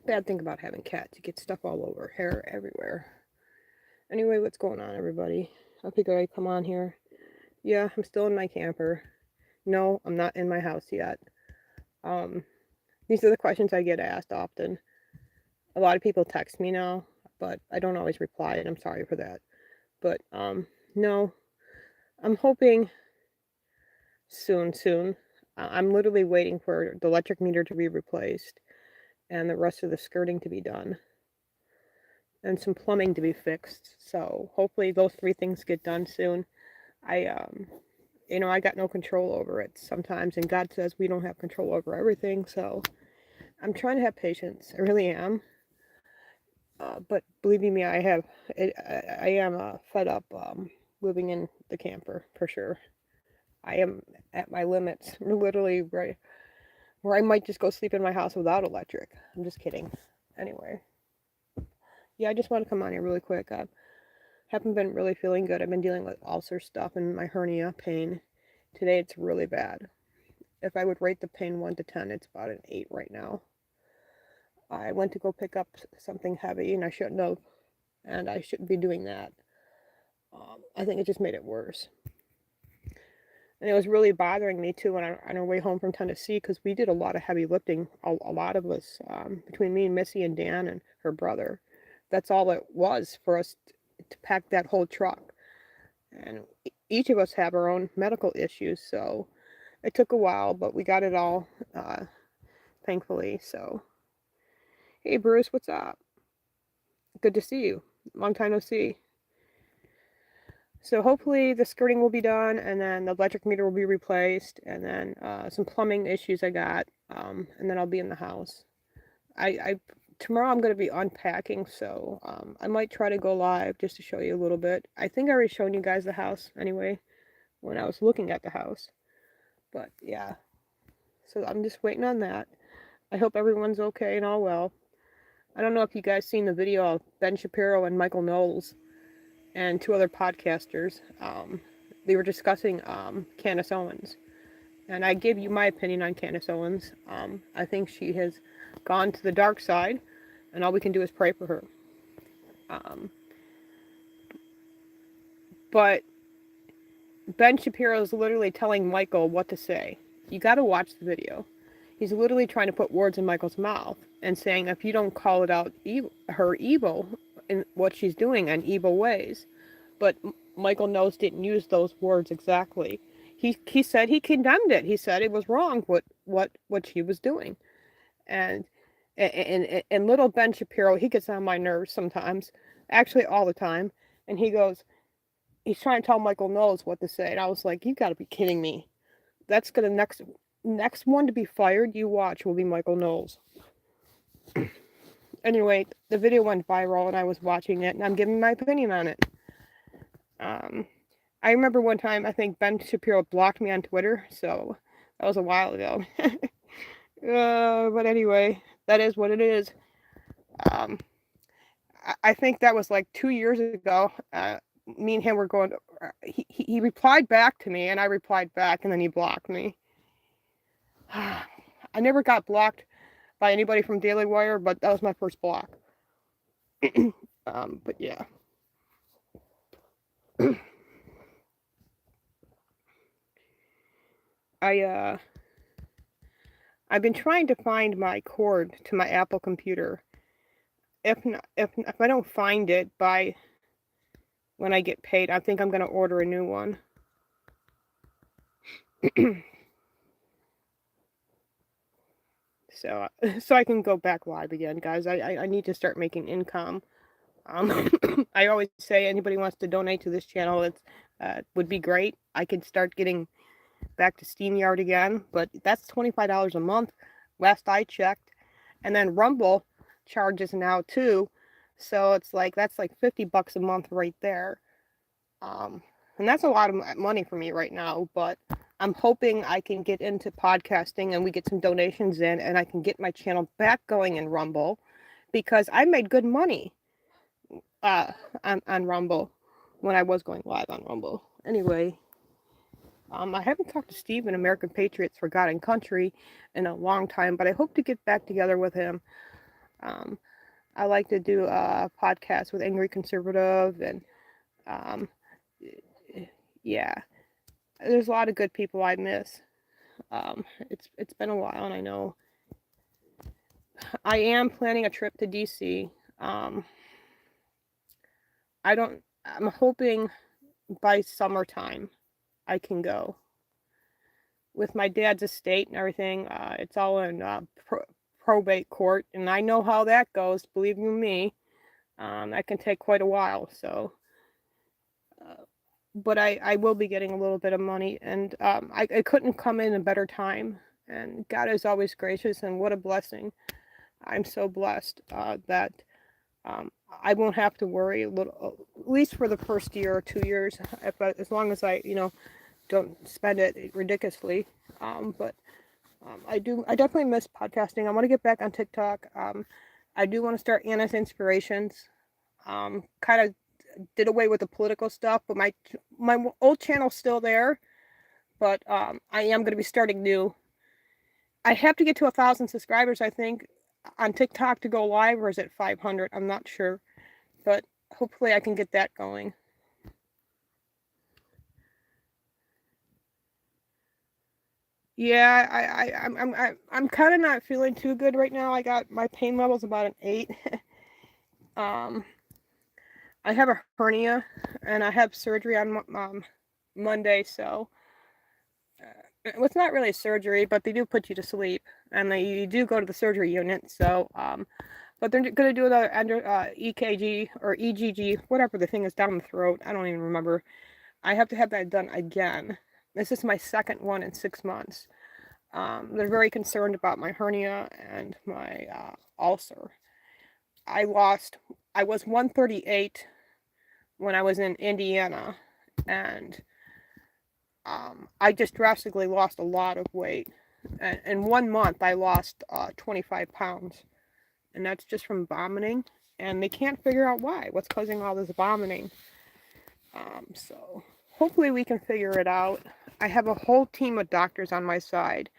bad thing about having cats. You get stuff all over, hair everywhere. Anyway, what's going on, everybody? I figured I'd come on here. Yeah, I'm still in my camper. No, I'm not in my house yet. Um, these are the questions I get asked often. A lot of people text me now, but I don't always reply, and I'm sorry for that. But no, I'm hoping soon. I'm literally waiting for the electric meter to be replaced and the rest of the skirting to be done and some plumbing to be fixed. So hopefully those three things get done soon. I got no control over it sometimes, and God says we don't have control over everything. So I'm trying to have patience. I really am. But believing me, I am fed up living in the camper for sure. I am at my limits, literally right where I might just go sleep in my house without electric. I'm just kidding. Anyway, yeah, I just want to come on here really quick. I haven't been really feeling good. I've been dealing with ulcer stuff and my hernia pain. Today it's really bad. If I would rate the pain 1 to 10, it's about an 8 right now. I went to go pick up something heavy and I shouldn't have, and I shouldn't be doing that. I think it just made it worse. And it was really bothering me too on our way home from Tennessee because we did a lot of heavy lifting. A lot of us, between me and Missy and Dan and her brother, that's all it was for us to pack that whole truck. And each of us have our own medical issues, so it took a while, but we got it all, thankfully. So, hey Bruce, what's up? Good to see you. Long time no see. So hopefully the skirting will be done, and then the electric meter will be replaced, and then some plumbing issues I got, and then I'll be in the house. I tomorrow I'm going to be unpacking, so I might try to go live just to show you a little bit. I think I already shown you guys the house anyway when I was looking at the house, but yeah. So I'm just waiting on that. I hope everyone's okay and all well. I don't know if you guys seen the video of Ben Shapiro and Michael Knowles and two other podcasters. They were discussing Candace Owens. And I give you my opinion on Candace Owens. I think she has gone to the dark side, and all we can do is pray for her. But Ben Shapiro is literally telling Michael what to say. You got to watch the video. He's literally trying to put words in Michael's mouth and saying if you don't call it out, her evil in what she's doing and evil ways. But Michael Knowles didn't use those words exactly. He said he condemned it. He said it was wrong what she was doing. And and little Ben Shapiro, he gets on my nerves sometimes, actually all the time. And he's trying to tell Michael Knowles what to say, and I was like, you got to be kidding me. That's gonna next one to be fired. You watch will be Michael Knowles. Anyway, the video went viral, and I was watching it, and I'm giving my opinion on it. I remember one time I think Ben Shapiro blocked me on Twitter, so that was a while ago. But anyway, that is what it is. Um, I think that was like 2 years ago. Me and him were going. He replied back to me, and I replied back, and then he blocked me. I never got blocked by anybody from Daily Wire, but that was my first block. But yeah. I've been trying to find my cord to my Apple computer. If I don't find it by when I get paid, I think I'm gonna order a new one. so I can go back live again, guys. I need to start making income. I always say anybody wants to donate to this channel, it would be great. I could start getting back to SteamYard again, but that's $25 a month, last I checked. And then Rumble charges now too, so it's like that's like $50 a month right there. And that's a lot of money for me right now, but I'm hoping I can get into podcasting and we get some donations in and I can get my channel back going in Rumble, because I made good money on Rumble when I was going live on Rumble. Anyway, I haven't talked to Steve in American Patriots for God and Country in a long time, but I hope to get back together with him. I like to do a podcast with Angry Conservative, and um, yeah, there's a lot of good people I miss. It's been a while, and I know I am planning a trip to DC. Um, I'm hoping by summertime I can go. With my dad's estate and everything, it's all in probate court, and I know how that goes. Believe you me, that can take quite a while. So, uh, but I will be getting a little bit of money, and I couldn't come in a better time. And God is always gracious, and what a blessing! I'm so blessed that um, I won't have to worry a little, at least for the first year or 2 years, as long as I, don't spend it ridiculously. But I definitely miss podcasting. I want to get back on TikTok. I do want to start Anna's Inspirations. Kind of did away with the political stuff, but my old channel's still there. But I am going to be starting new. I have to get to 1,000 subscribers, I think, on TikTok to go live, or is it 500? I'm not sure, but hopefully I can get that going. Yeah, I'm kind of not feeling too good right now. I got my pain levels about an 8. um, I have a hernia, and I have surgery on Monday. So it's not really surgery, but they do put you to sleep, and you do go to the surgery unit. So but they're going to do another EKG or EGG, whatever the thing is down the throat. I don't even remember. I have to have that done again. This is my second one in 6 months. They're very concerned about my hernia and my ulcer. I was 138 when I was in Indiana, and I just drastically lost a lot of weight. And in 1 month, I lost 25 pounds, and that's just from vomiting. And they can't figure out what's causing all this vomiting. So hopefully we can figure it out. I have a whole team of doctors on my side.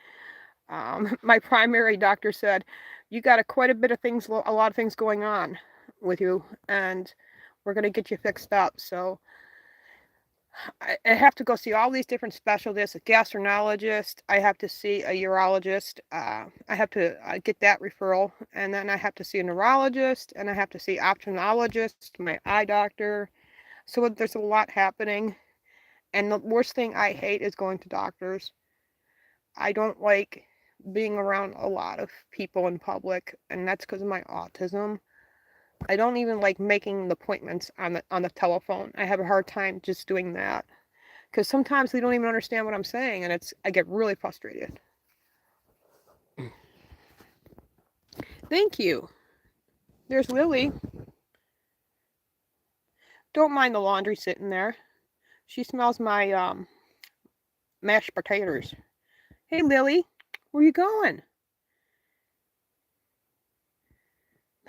My primary doctor said, "You got quite a bit of things, a lot of things going on with you, and we're gonna get you fixed up." So I have to go see all these different specialists, a gastroenterologist. I have to see a urologist. I have to get that referral, and then I have to see a neurologist, and I have to see ophthalmologist, my eye doctor. So there's a lot happening, and the worst thing I hate is going to doctors. I don't like being around a lot of people in public, and that's because of my autism. I don't even like making the appointments on the telephone. I have a hard time just doing that because sometimes they don't even understand what I'm saying, and I get really frustrated. Thank you. There's Lily. Don't mind the laundry sitting there. She smells my mashed potatoes. Hey Lily, where you going?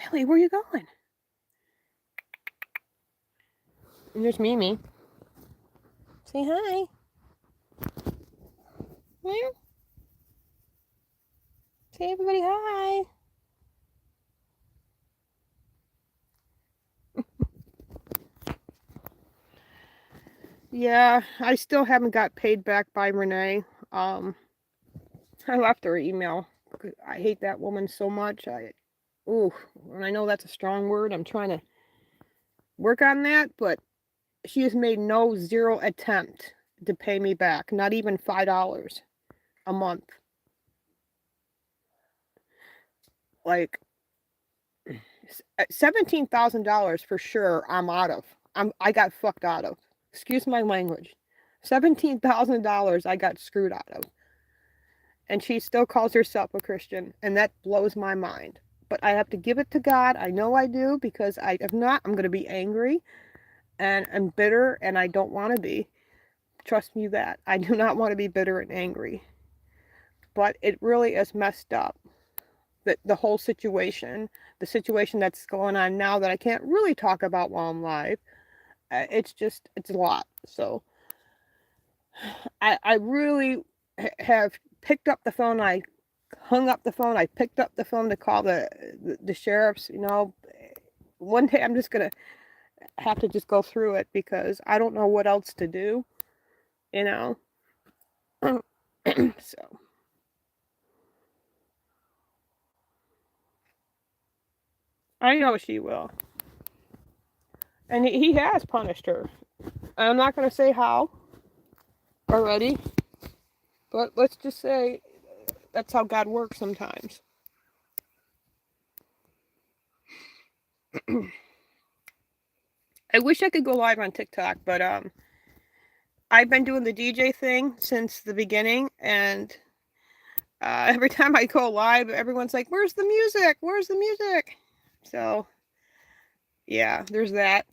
Lily, where you going? And there's Mimi. Say hi. Yeah. Say everybody hi. Yeah, I still haven't got paid back by Renee. I left her an email. I hate that woman so much. Ooh, and I know that's a strong word. I'm trying to work on that, but she has made no zero attempt to pay me back, not even $5 a month. Like $17,000 for sure. I got fucked out of. Excuse my language. $17,000 I got screwed out of. And she still calls herself a Christian, and that blows my mind. But I have to give it to God. I know I do, because if not, I'm going to be angry and I'm bitter, and I don't want to be. Trust me that. I do not want to be bitter and angry. But it really is messed up. The whole situation, the situation that's going on now that I can't really talk about while I'm live, it's a lot. So I really have picked up the phone. I hung up the phone. I picked up the phone to call the sheriffs. You know, one day I'm just gonna have to just go through it because I don't know what else to do. You know, so. I know she will. And he has punished her. I'm not going to say how already, but let's just say that's how God works sometimes. I wish I could go live on TikTok, but I've been doing the DJ thing since the beginning, and every time I go live, everyone's like, "Where's the music? Where's the music?" So, yeah, there's that.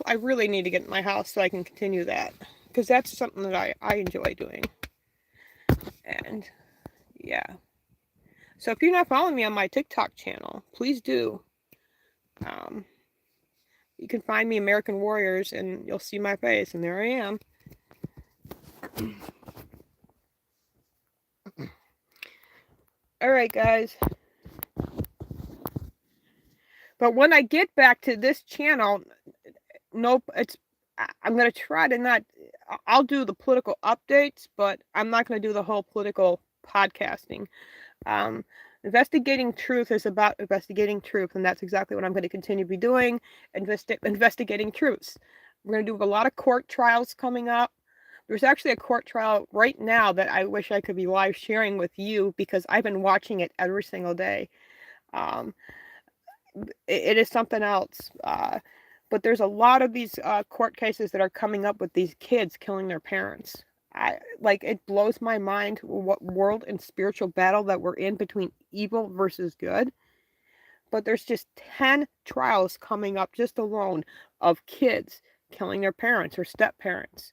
I really need to get in my house so I can continue that, because that's something that I enjoy doing. And yeah. So if you're not following me on my TikTok channel, please do. You can find me American Warriors and you'll see my face, and there I am. Alright, guys. But when I get back to this channel, nope, I'm going to try to not, I'll do the political updates, but I'm not going to do the whole political podcasting. Investigating Truth is about investigating truth, and that's exactly what I'm going to continue to be doing, investigating truths. We're going to do a lot of court trials coming up. There's actually a court trial right now that I wish I could be live sharing with you because I've been watching it every single day. It is something else. But there's a lot of these court cases that are coming up with these kids killing their parents. It blows my mind what world and spiritual battle that we're in between evil versus good. But there's just 10 trials coming up just alone of kids killing their parents or step-parents,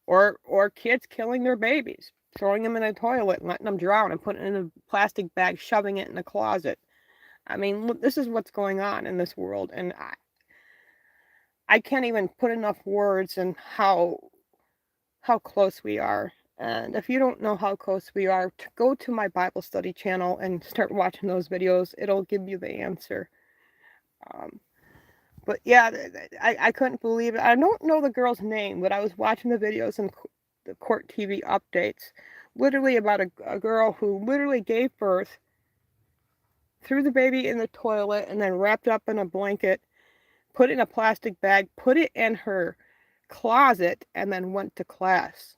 or kids killing their babies, throwing them in a toilet and letting them drown and putting it in a plastic bag, shoving it in a closet. I mean, look, this is what's going on in this world, and I can't even put enough words in how close we are. And if you don't know how close we are, go to my Bible study channel and start watching those videos. It'll give you the answer. But yeah, I couldn't believe it. I don't know the girl's name, but I was watching the videos and the court TV updates, literally about a girl who literally gave birth, threw the baby in the toilet, and then wrapped up in a blanket, put it in a plastic bag, put it in her closet, and then went to class.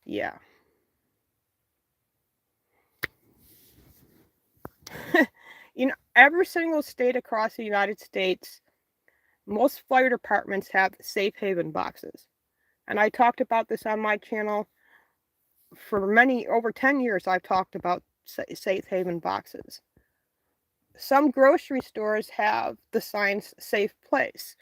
Yeah. You know, every single state across the United States, most fire departments have safe haven boxes. And I talked about this on my channel for over 10 years. I've talked about safe haven boxes. Some grocery stores have the signs "safe place."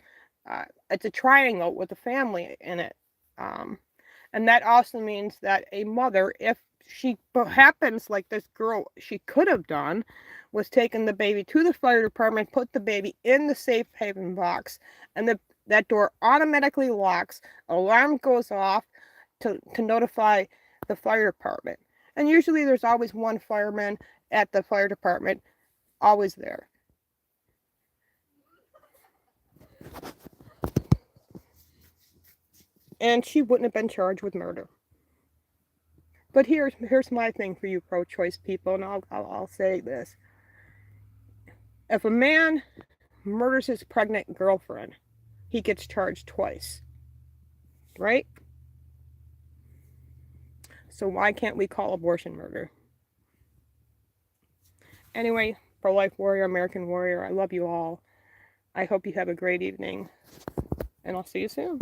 It's a triangle with a family in it. And that also means that a mother, if she happens like this girl, she could have done, was taking the baby to the fire department, put the baby in the safe haven box, and that door automatically locks, alarm goes off to notify the fire department. And usually there's always one fireman at the fire department, always there. And she wouldn't have been charged with murder. But here's my thing for you pro-choice people, and I'll say this. If a man murders his pregnant girlfriend, he gets charged twice. Right? So why can't we call abortion murder? Anyway, pro-life warrior, American warrior, I love you all. I hope you have a great evening, and I'll see you soon.